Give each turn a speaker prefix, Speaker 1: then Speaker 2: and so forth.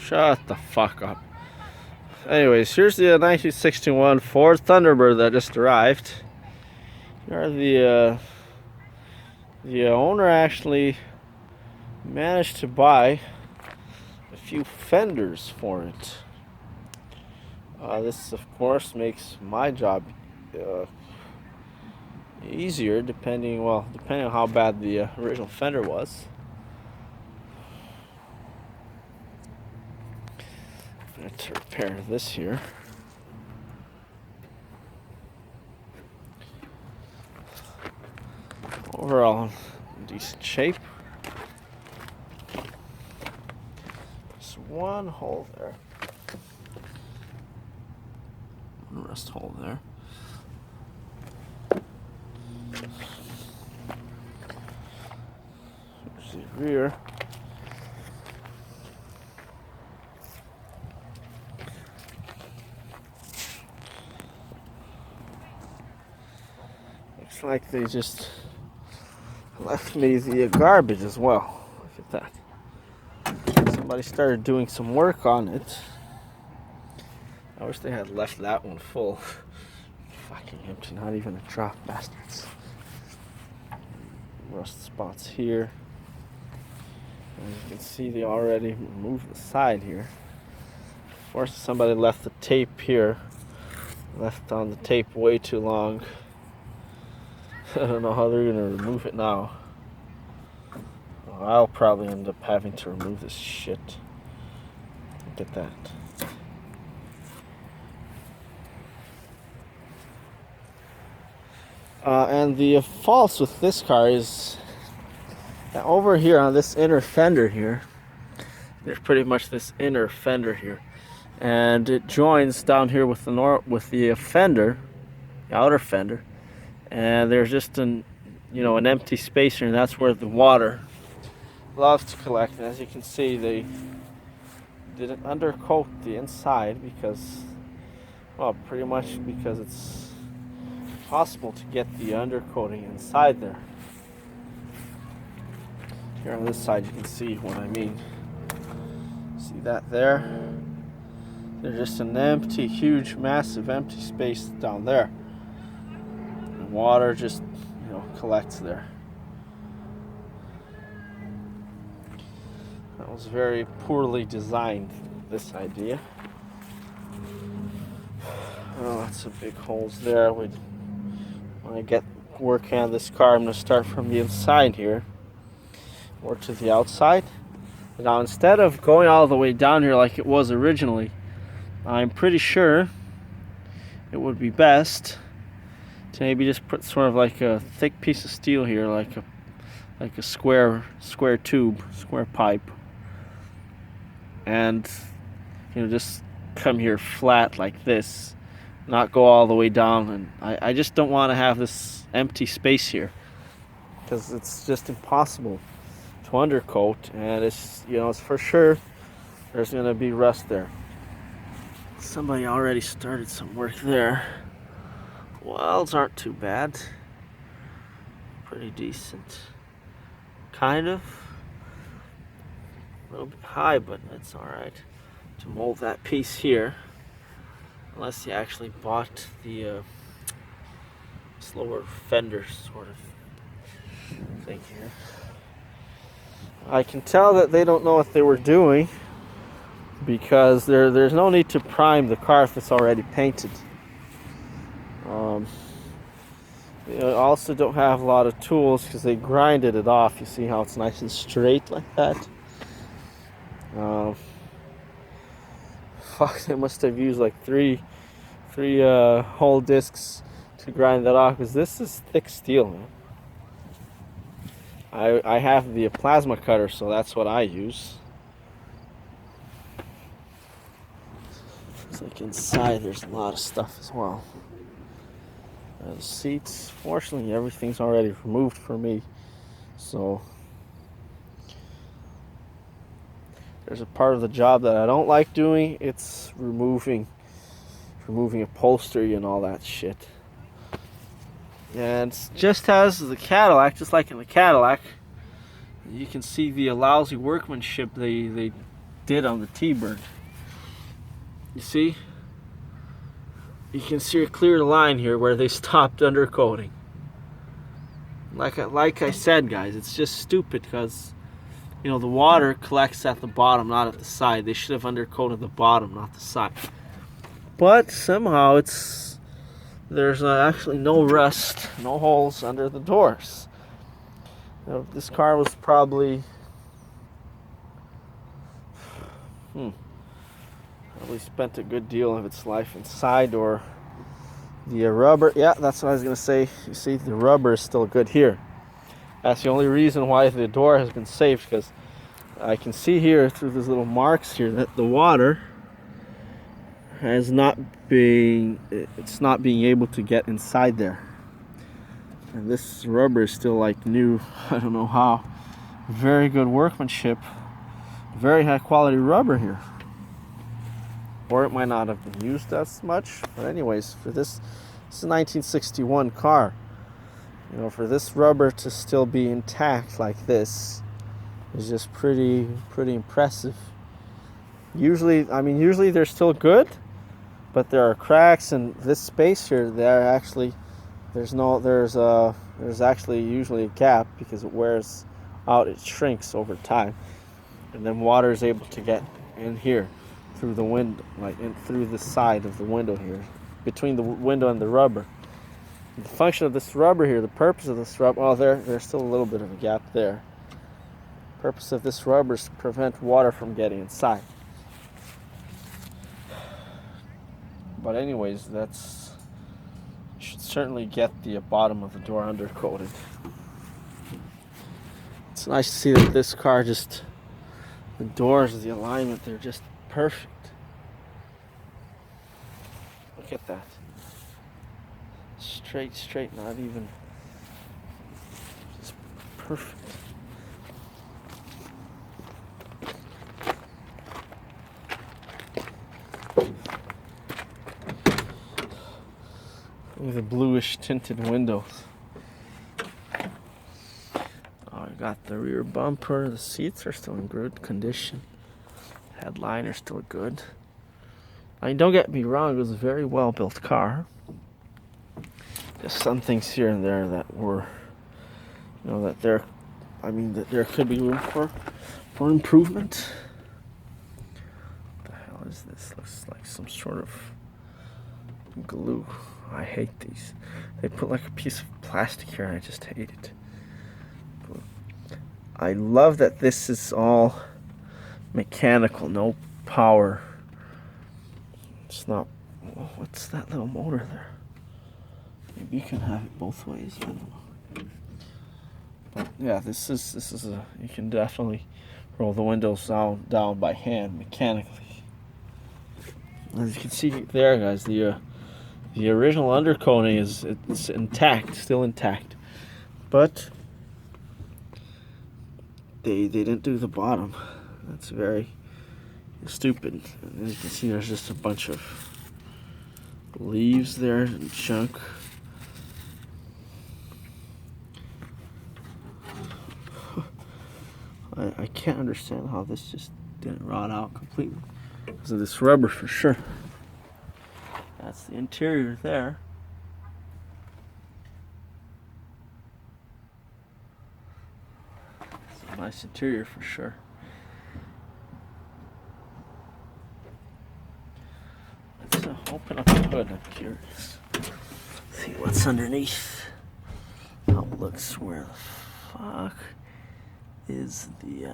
Speaker 1: Shut the fuck up. Anyways, here's the 1961 Ford Thunderbird that just arrived. Here the owner actually managed to buy a few fenders for it. This, of course, makes my job easier, depending on how bad the original fender was. To repair this here. Overall, in decent shape. Just one hole there. One rust hole there. Here's the rear. Looks like they just left me the garbage as well. Look at that. Somebody started doing some work on it. I wish they had left that one full. Fucking empty, not even a drop, bastards. Rust spots here. As you can see, they already removed the side here. Of course, somebody left the tape here. Left on the tape way too long. I don't know how they're gonna remove it now. Well, I'll probably end up having to remove this shit. Look at that. And the faults with this car is that over here on this inner fender here, there's pretty much this inner fender here, and it joins down here with the fender, the outer fender. And there's just an empty space here, and that's where the water loves to collect. And as you can see, they didn't undercoat the inside because, well, pretty much because it's possible to get the undercoating inside there. Here on this side, you can see what I mean. See that there? There's just an empty, huge, massive empty space down there. Water just collects there. That was very poorly designed, this idea. Oh, lots of big holes there. When I get working on this car, I'm going to start from the inside here or to the outside. Now, instead of going all the way down here like it was originally, I'm pretty sure it would be best to maybe just put sort of like a thick piece of steel here, like a square tube, square pipe, and just come here flat like this, not go all the way down. And I just don't want to have this empty space here because it's just impossible to undercoat, and it's it's for sure there's gonna be rust there. Somebody already started some work there. Welds aren't too bad. Pretty decent. Kind of. A little bit high, but that's alright. To mold that piece here. Unless you actually bought the slower fender sort of thing here. I can tell that they don't know what they were doing because there's no need to prime the car if it's already painted. They also don't have a lot of tools because they grinded it off. You see how it's nice and straight like that? Fuck, they must have used like three whole discs to grind that off because this is thick steel, man. I have the plasma cutter, so that's what I use. It's like inside there's a lot of stuff as well. The seats, fortunately everything's already removed for me, so there's a part of the job that I don't like doing. It's removing upholstery and all that shit. And just as the Cadillac, just like in the Cadillac, you can see the lousy workmanship they did on the T-Bird. You see? You can see a clear line here where they stopped undercoating. Like I said, guys, it's just stupid because, you know, the water collects at the bottom, not at the side. They should have undercoated the bottom, not the side. But somehow there's actually no rust, no holes under the doors. You know, this car was probably probably spent a good deal of its life inside, or the rubber. Yeah, that's what I was gonna say. You see, the rubber is still good here. That's the only reason why the door has been saved, because I can see here through these little marks here that the water has it's not being able to get inside there. And this rubber is still like new. I don't know how. Very good workmanship. Very high quality rubber here. Or it might not have been used as much. But anyways, for this is a 1961 car. You know, for this rubber to still be intact like this is just pretty impressive. Usually they're still good, but there are cracks, and this space here, there's actually usually a gap because it wears out, it shrinks over time, and then water is able to get in here through the window, like in through the side of the window here, between the window and the rubber. And the function of this rubber here, the purpose of this rubber, oh, there's still a little bit of a gap there. The purpose of this rubber is to prevent water from getting inside. But anyways, you should certainly get the bottom of the door undercoated. It's nice to see that this car the doors, the alignment, they're just perfect. Look at that. Straight, not even. It's perfect. With the bluish tinted windows. Oh, I got the rear bumper. The seats are still in good condition. Headliner still good. I mean, don't get me wrong, it was a very well built car. Just some things here and there that were, you know, that there could be room for improvement. What the hell is this? Looks like some sort of glue. I hate these. They put like a piece of plastic here and I just hate it. I love that this is all mechanical, no power. It's not. What's that little motor there? Maybe you can have it both ways. I don't know. But yeah, this is you can definitely roll the windows down by hand mechanically. As you can see there, guys, the original undercoating it's intact, still intact, but they didn't do the bottom. That's very stupid. And as you can see, there's just a bunch of leaves there and junk. I can't understand how this just didn't rot out completely because of this rubber for sure. That's the interior there. It's a nice interior for sure. Let's open up the hood. I'm curious. See what's underneath. How it looks. Where the fuck is the